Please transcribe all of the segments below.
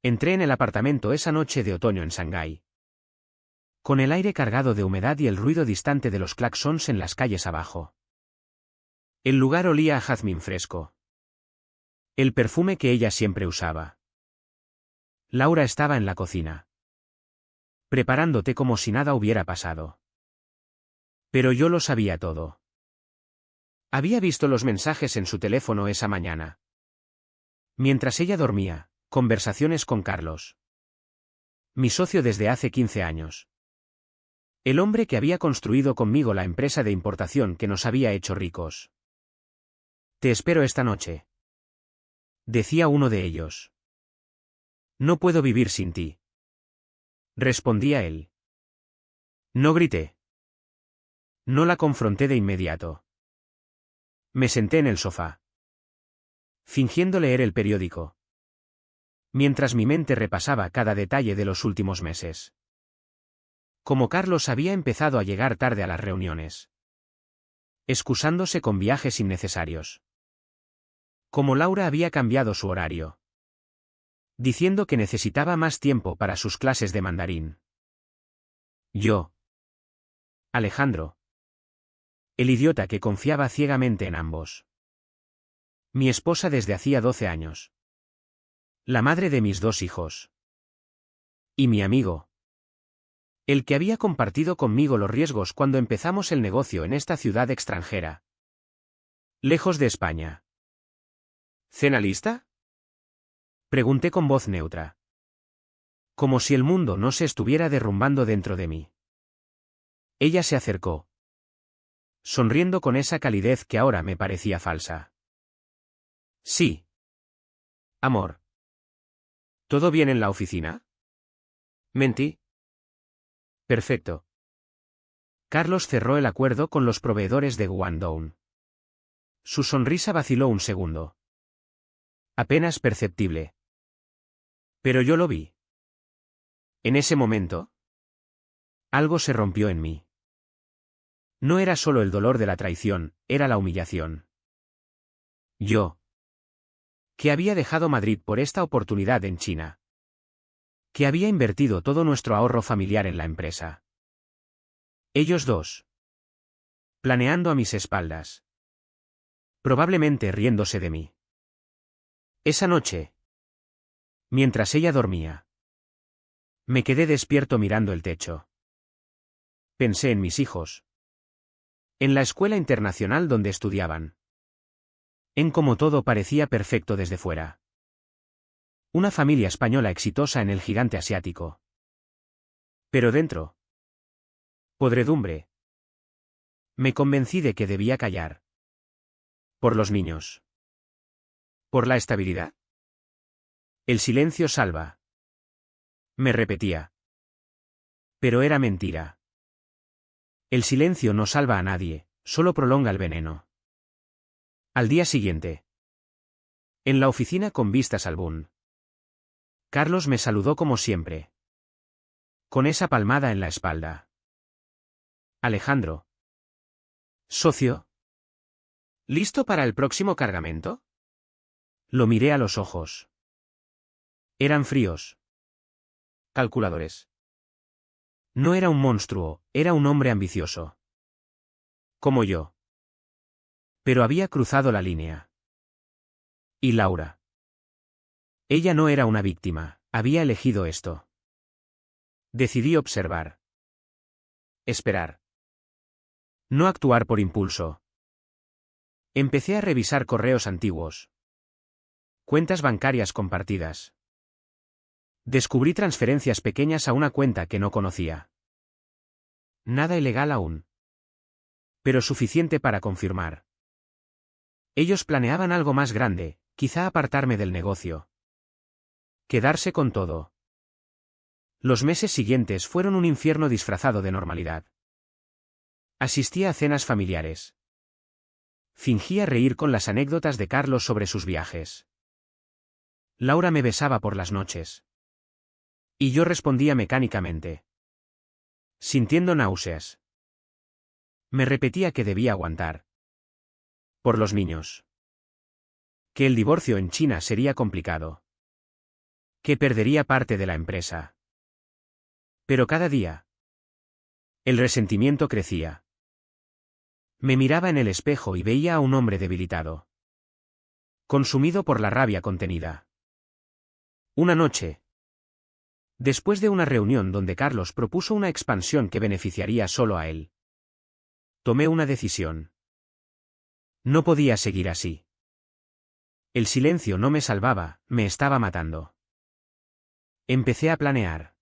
Entré en el apartamento esa noche de otoño en Shanghái. Con el aire cargado de humedad y el ruido distante de los claxons en las calles abajo. El lugar olía a jazmín fresco. El perfume que ella siempre usaba. Laura estaba en la cocina. Preparándote como si nada hubiera pasado. Pero yo lo sabía todo. Había visto los mensajes en su teléfono esa mañana. Mientras ella dormía, conversaciones con Carlos. Mi socio desde hace 15 años. El hombre que había construido conmigo la empresa de importación que nos había hecho ricos. Te espero esta noche. Decía uno de ellos. No puedo vivir sin ti. Respondía él. No grité. No la confronté de inmediato. Me senté en el sofá. Fingiendo leer el periódico. Mientras mi mente repasaba cada detalle de los últimos meses. Como Carlos había empezado a llegar tarde a las reuniones. Excusándose con viajes innecesarios. Como Laura había cambiado su horario. Diciendo que necesitaba más tiempo para sus clases de mandarín. Yo. Alejandro. El idiota que confiaba ciegamente en ambos. Mi esposa desde hacía 12 años. La madre de mis 2 hijos. Y mi amigo. El que había compartido conmigo los riesgos cuando empezamos el negocio en esta ciudad extranjera. Lejos de España. ¿Cena lista? Pregunté con voz neutra. Como si el mundo no se estuviera derrumbando dentro de mí. Ella se acercó. Sonriendo con esa calidez que ahora me parecía falsa. Sí. Amor. ¿Todo bien en la oficina? Mentí. Perfecto. Carlos cerró el acuerdo con los proveedores de Guangdong. Su sonrisa vaciló un segundo. Apenas perceptible. Pero yo lo vi. En ese momento, algo se rompió en mí. No era solo el dolor de la traición, era la humillación. Yo. Que había dejado Madrid por esta oportunidad en China. Que había invertido todo nuestro ahorro familiar en la empresa. Ellos dos. Planeando a mis espaldas. Probablemente riéndose de mí. Esa noche. Mientras ella dormía. Me quedé despierto mirando el techo. Pensé en mis hijos. En la escuela internacional donde estudiaban. En cómo todo parecía perfecto desde fuera. Una familia española exitosa en el gigante asiático. Pero dentro. Podredumbre. Me convencí de que debía callar. Por los niños. Por la estabilidad. El silencio salva. Me repetía. Pero era mentira. El silencio no salva a nadie, solo prolonga el veneno. Al día siguiente. En la oficina con vistas al Bund. Carlos me saludó como siempre. Con esa palmada en la espalda. Alejandro. Socio. ¿Listo para el próximo cargamento? Lo miré a los ojos. Eran fríos. Calculadores. No era un monstruo, era un hombre ambicioso. Como yo. Pero había cruzado la línea. ¿Y Laura? Ella no era una víctima, había elegido esto. Decidí observar. Esperar. No actuar por impulso. Empecé a revisar correos antiguos. Cuentas bancarias compartidas. Descubrí transferencias pequeñas a una cuenta que no conocía. Nada ilegal aún. Pero suficiente para confirmar. Ellos planeaban algo más grande, quizá apartarme del negocio. Quedarse con todo. Los meses siguientes fueron un infierno disfrazado de normalidad. Asistía a cenas familiares. Fingía reír con las anécdotas de Carlos sobre sus viajes. Laura me besaba por las noches. Y yo respondía mecánicamente. Sintiendo náuseas. Me repetía que debía aguantar. Por los niños. Que el divorcio en China sería complicado. Que perdería parte de la empresa. Pero cada día, el resentimiento crecía. Me miraba en el espejo y veía a un hombre debilitado, consumido por la rabia contenida. Una noche, después de una reunión donde Carlos propuso una expansión que beneficiaría solo a él, tomé una decisión. No podía seguir así. El silencio no me salvaba, me estaba matando. Empecé a planear.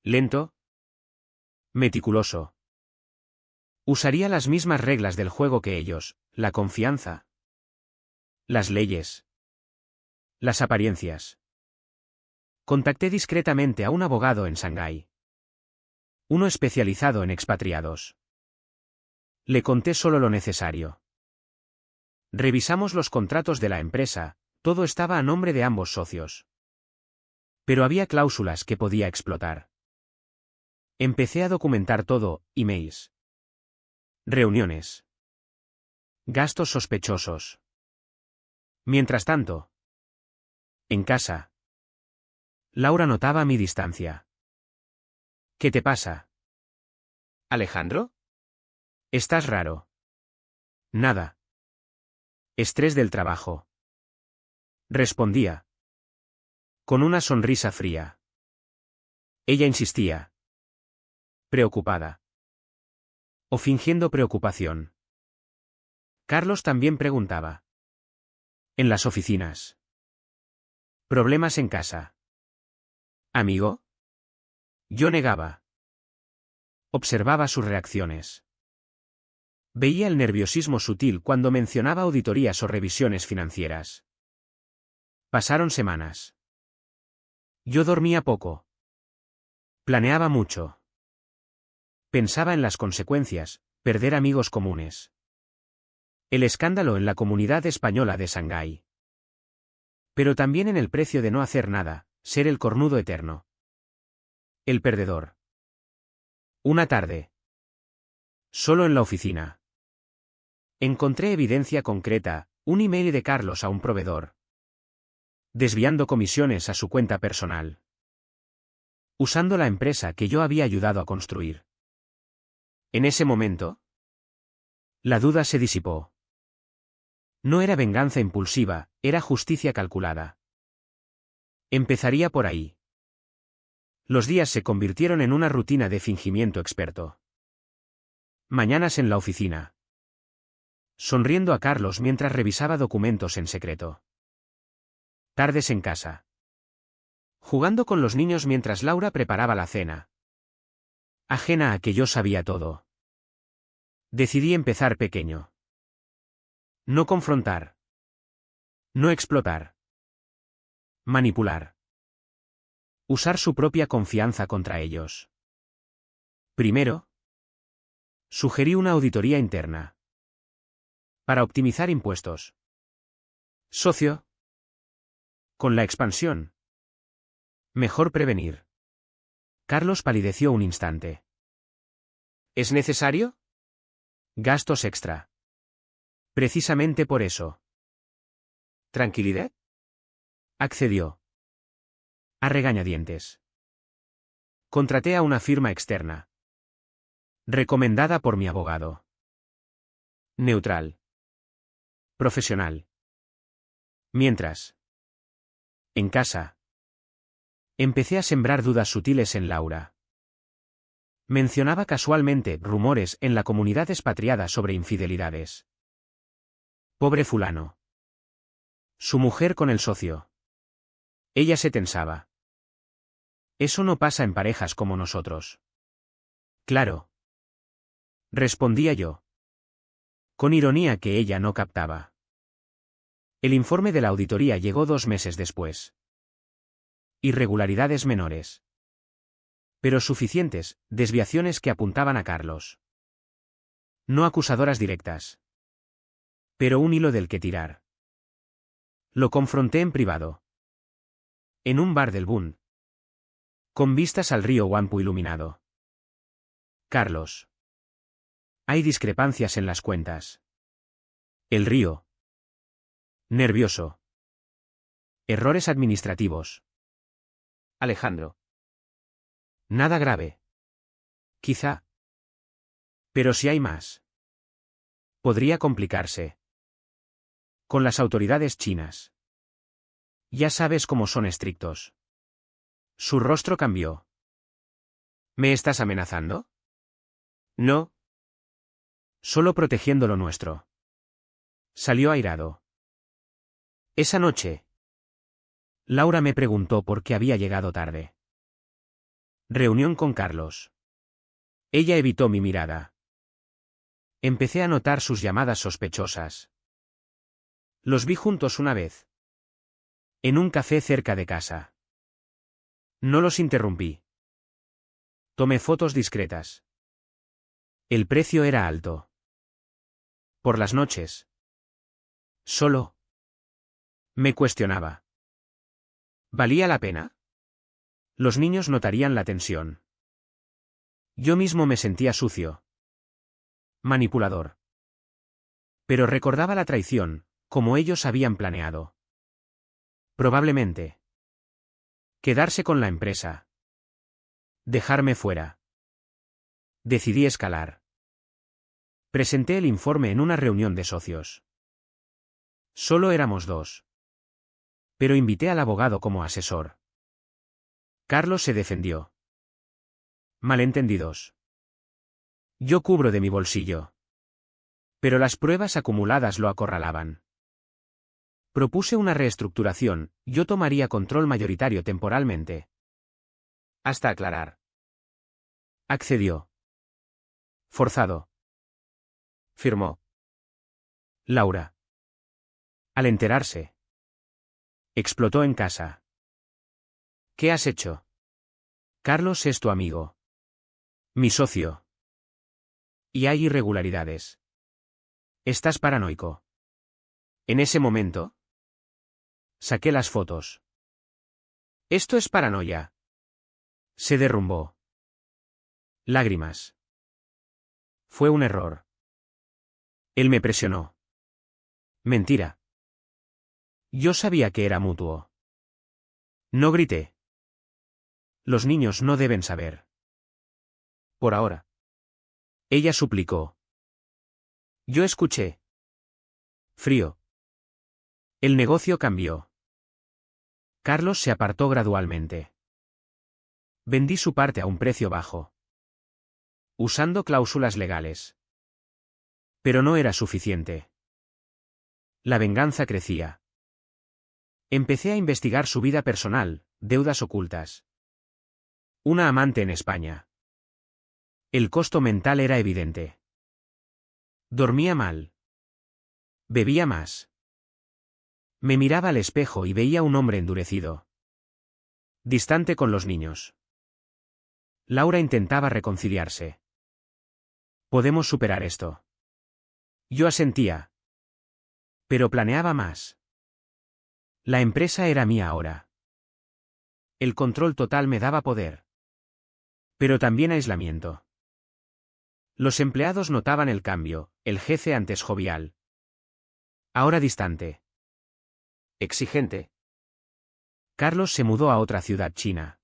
Lento, meticuloso. Usaría las mismas reglas del juego que ellos, la confianza, las leyes, las apariencias. Contacté discretamente a un abogado en Shanghái. Uno especializado en expatriados. Le conté solo lo necesario. Revisamos los contratos de la empresa, todo estaba a nombre de ambos socios. Pero había cláusulas que podía explotar. Empecé a documentar todo, emails, reuniones, gastos sospechosos. Mientras tanto, en casa, Laura notaba mi distancia. ¿Qué te pasa? ¿Alejandro? Estás raro. Nada. Estrés del trabajo. Respondía. Con una sonrisa fría. Ella insistía. Preocupada. O fingiendo preocupación. Carlos también preguntaba. En las oficinas. Problemas en casa. ¿Amigo? Yo negaba. Observaba sus reacciones. Veía el nerviosismo sutil cuando mencionaba auditorías o revisiones financieras. Pasaron semanas. Yo dormía poco. Planeaba mucho. Pensaba en las consecuencias, perder amigos comunes. El escándalo en la comunidad española de Shanghái. Pero también en el precio de no hacer nada, ser el cornudo eterno. El perdedor. Una tarde. Solo en la oficina. Encontré evidencia concreta, un email de Carlos a un proveedor. Desviando comisiones a su cuenta personal. Usando la empresa que yo había ayudado a construir. En ese momento, la duda se disipó. No era venganza impulsiva, era justicia calculada. Empezaría por ahí. Los días se convirtieron en una rutina de fingimiento experto. Mañanas en la oficina. Sonriendo a Carlos mientras revisaba documentos en secreto. Tardes en casa. Jugando con los niños mientras Laura preparaba la cena. Ajena a que yo sabía todo. Decidí empezar pequeño. No confrontar. No explotar. Manipular. Usar su propia confianza contra ellos. Primero, sugerí una auditoría interna. Para optimizar impuestos. Socio. Con la expansión. Mejor prevenir. Carlos palideció un instante. ¿Es necesario? Gastos extra. Precisamente por eso. ¿Tranquilidad? Accedió. A regañadientes. Contraté a una firma externa. Recomendada por mi abogado. Neutral. Profesional. Mientras. En casa. Empecé a sembrar dudas sutiles en Laura. Mencionaba casualmente rumores en la comunidad expatriada sobre infidelidades. Pobre fulano. Su mujer con el socio. Ella se tensaba. Eso no pasa en parejas como nosotros. Claro. Respondía yo. Con ironía que ella no captaba. El informe de la auditoría llegó 2 meses después. Irregularidades menores. Pero suficientes, desviaciones que apuntaban a Carlos. No acusadoras directas. Pero un hilo del que tirar. Lo confronté en privado. En un bar del Bund. Con vistas al río Whampoa iluminado. Carlos. Hay discrepancias en las cuentas. El río. Nervioso. Errores administrativos. Alejandro. Nada grave. Quizá. Pero si hay más. Podría complicarse. Con las autoridades chinas. Ya sabes cómo son estrictos. Su rostro cambió. ¿Me estás amenazando? No. Solo protegiendo lo nuestro. Salió airado. Esa noche. Laura me preguntó por qué había llegado tarde. Reunión con Carlos. Ella evitó mi mirada. Empecé a notar sus llamadas sospechosas. Los vi juntos una vez. En un café cerca de casa. No los interrumpí. Tomé fotos discretas. El precio era alto. Por las noches. Solo. Me cuestionaba. ¿Valía la pena? Los niños notarían la tensión. Yo mismo me sentía sucio. Manipulador. Pero recordaba la traición, como ellos habían planeado. Probablemente. Quedarse con la empresa. Dejarme fuera. Decidí escalar. Presenté el informe en una reunión de socios. Solo éramos dos. Pero invité al abogado como asesor. Carlos se defendió. Malentendidos. Yo cubro de mi bolsillo. Pero las pruebas acumuladas lo acorralaban. Propuse una reestructuración, yo tomaría control mayoritario temporalmente. Hasta aclarar. Accedió. Forzado. Firmó. Laura. Al enterarse. Explotó en casa. ¿Qué has hecho? Carlos es tu amigo. Mi socio. Y hay irregularidades. Estás paranoico. En ese momento. Saqué las fotos. Esto es paranoia. Se derrumbó. Lágrimas. Fue un error. Él me presionó. Mentira. Yo sabía que era mutuo. No grité. Los niños no deben saber. Por ahora. Ella suplicó. Yo escuché. Frío. El negocio cambió. Carlos se apartó gradualmente. Vendí su parte a un precio bajo. Usando cláusulas legales. Pero no era suficiente. La venganza crecía. Empecé a investigar su vida personal, deudas ocultas. Una amante en España. El costo mental era evidente. Dormía mal. Bebía más. Me miraba al espejo y veía un hombre endurecido. Distante con los niños. Laura intentaba reconciliarse. Podemos superar esto. Yo asentía. Pero planeaba más. La empresa era mía ahora. El control total me daba poder. Pero también aislamiento. Los empleados notaban el cambio, el jefe antes jovial. Ahora distante. Exigente. Carlos se mudó a otra ciudad china.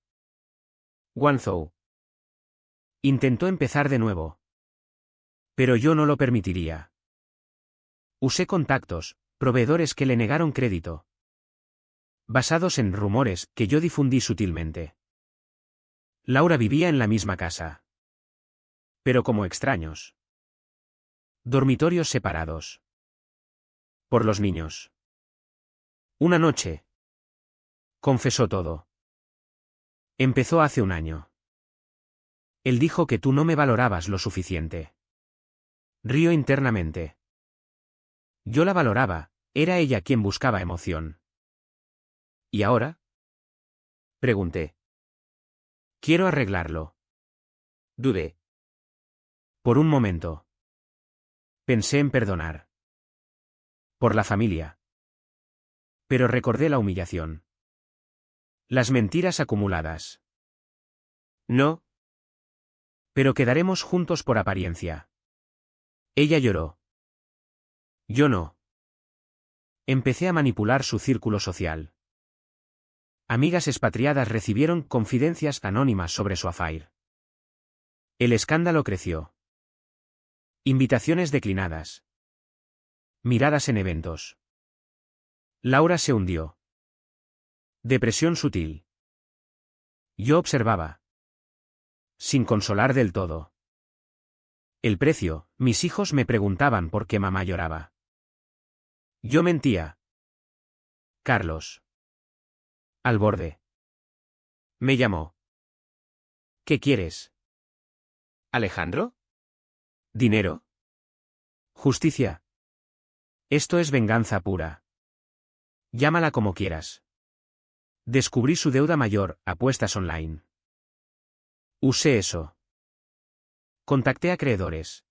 Guangzhou. Intentó empezar de nuevo. Pero yo no lo permitiría. Usé contactos, proveedores que le negaron crédito. Basados en rumores que yo difundí sutilmente. Laura vivía en la misma casa. Pero como extraños. Dormitorios separados. Por los niños. Una noche. Confesó todo. Empezó hace un año. Él dijo que tú no me valorabas lo suficiente. Río internamente. Yo la valoraba, era ella quien buscaba emoción. ¿Y ahora? Pregunté. Quiero arreglarlo. Dudé. Por un momento. Pensé en perdonar. Por la familia. Pero recordé la humillación. Las mentiras acumuladas. No. Pero quedaremos juntos por apariencia. Ella lloró. Yo no. Empecé a manipular su círculo social. Amigas expatriadas recibieron confidencias anónimas sobre su affair. El escándalo creció. Invitaciones declinadas. Miradas en eventos. Laura se hundió. Depresión sutil. Yo observaba. Sin consolar del todo. El precio, mis hijos me preguntaban por qué mamá lloraba. Yo mentía. Carlos. Al borde. Me llamó. ¿Qué quieres? ¿Alejandro? ¿Dinero? Justicia. Esto es venganza pura. Llámala como quieras. Descubrí su deuda mayor, apuestas online. Usé eso. Contacté a acreedores.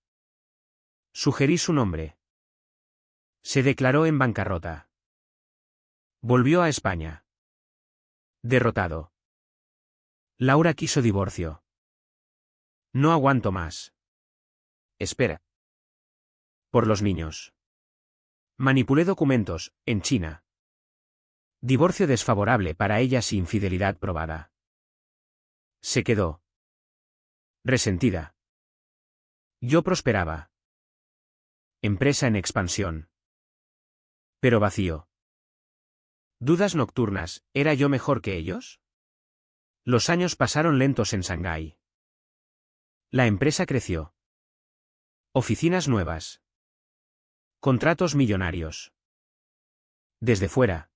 Sugerí su nombre. Se declaró en bancarrota. Volvió a España. Derrotado. Laura quiso divorcio. No aguanto más. Espera. Por los niños. Manipulé documentos, en China. Divorcio desfavorable para ellas y infidelidad probada. Se quedó. Resentida. Yo prosperaba. Empresa en expansión. Pero vacío. Dudas nocturnas, ¿era yo mejor que ellos? Los años pasaron lentos en Shanghái. La empresa creció. Oficinas nuevas. Contratos millonarios. Desde fuera.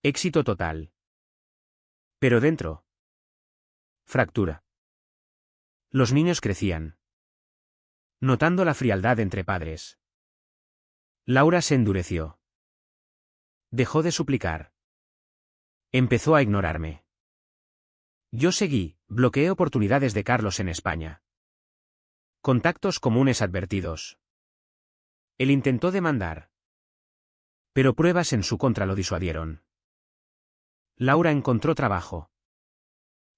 Éxito total. Pero dentro. Fractura. Los niños crecían. Notando la frialdad entre padres. Laura se endureció. Dejó de suplicar. Empezó a ignorarme. Yo seguí, bloqueé oportunidades de Carlos en España. Contactos comunes advertidos. Él intentó demandar. Pero pruebas en su contra lo disuadieron. Laura encontró trabajo.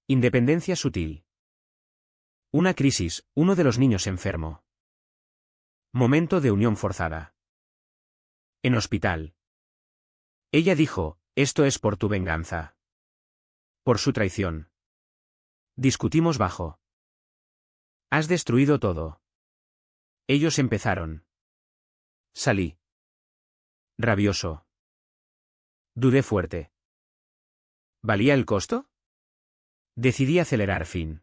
Independencia sutil. Una crisis, uno de los niños enfermo. Momento de unión forzada. En hospital. Ella dijo, esto es por tu venganza. Por su traición. Discutimos bajo. Has destruido todo. Ellos empezaron. Salí. Rabioso. Dudé fuerte. ¿Valía el costo? Decidí acelerar fin.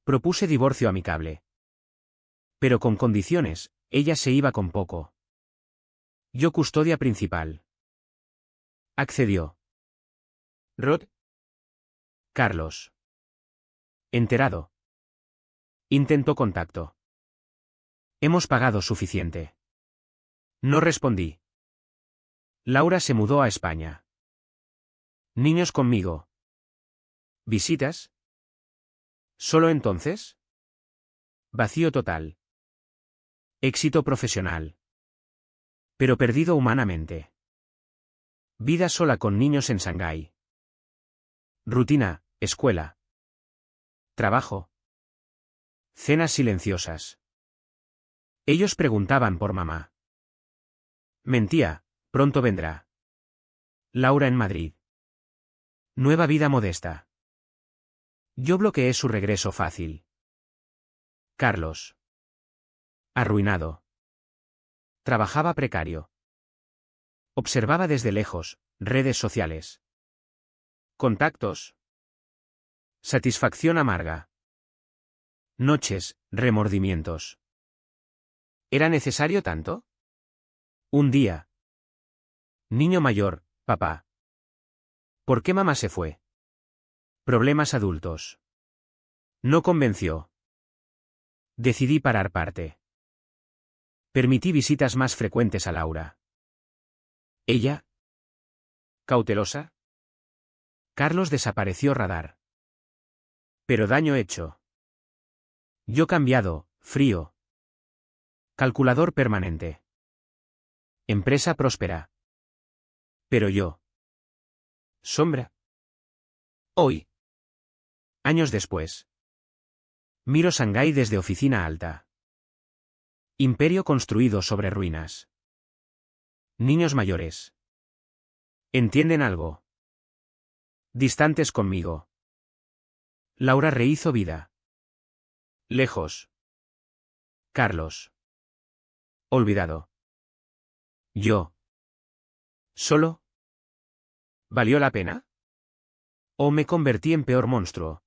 Propuse divorcio amicable. Pero con condiciones, ella se iba con poco. Yo custodia principal. Accedió. Rod. Carlos. Enterado. Intentó contacto. Hemos pagado suficiente. No respondí. Laura se mudó a España. Niños conmigo. ¿Visitas? ¿Solo entonces? Vacío total. Éxito profesional. Pero perdido humanamente. Vida sola con niños en Shanghái. Rutina, escuela. Trabajo. Cenas silenciosas. Ellos preguntaban por mamá. Mentía, pronto vendrá. Laura en Madrid. Nueva vida modesta. Yo bloqueé su regreso fácil. Carlos. Arruinado. Trabajaba precario. Observaba desde lejos, redes sociales. Contactos. Satisfacción amarga. Noches, remordimientos. ¿Era necesario tanto? Un día. Niño mayor, papá. ¿Por qué mamá se fue? Problemas adultos. No convenció. Decidí parar parte. Permití visitas más frecuentes a Laura. ¿Ella? ¿Cautelosa? Carlos desapareció radar. Pero daño hecho. Yo cambiado, frío. Calculador permanente. Empresa próspera. Pero yo. Sombra. Hoy. Años después. Miro Shanghái desde oficina alta. Imperio construido sobre ruinas. Niños mayores. ¿Entienden algo? Distantes conmigo. Laura rehizo vida. Lejos. Carlos. Olvidado. Yo. ¿Solo? ¿Valió la pena? ¿O me convertí en peor monstruo?